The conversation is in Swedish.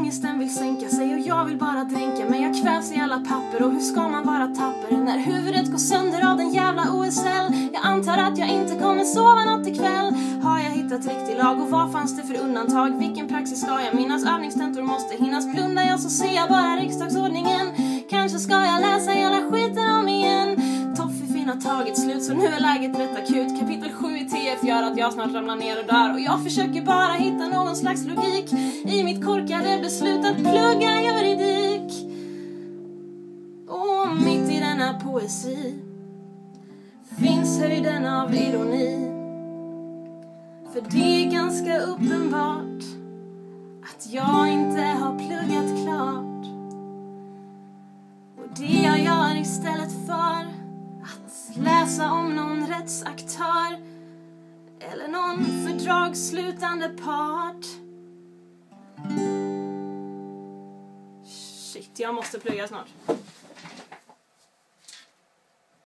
ångesten vill sänka sig och jag vill bara dränka. Men jag kvävs i alla papper och hur ska man vara tapper när huvudet går sönder av den jävla OSL? Jag antar att jag inte kommer sova något ikväll. Har jag hittat riktig lag och vad fanns det för undantag? Vilken praxis ska jag minnas? Övningstentor måste hinnas. Blundar jag så ser jag bara riksdagsordningen. Kanske ska jag läsa hela skiten om igen. Toffifin har tagit slut så nu är läget rätt akut. Kapitel 7 i TF gör att jag snart ramlar ner och dör. Och jag försöker bara hitta någon slags logik i mitt korkade beslut att plugga juridik. Och mitt i denna poesi finns höjden av ironi. För det är ganska uppenbart att jag inte har pluggat klart. Och det jag gör istället för att läsa om någon rättsaktör eller någon fördragsslutande part. Shit, jag måste plugga snart.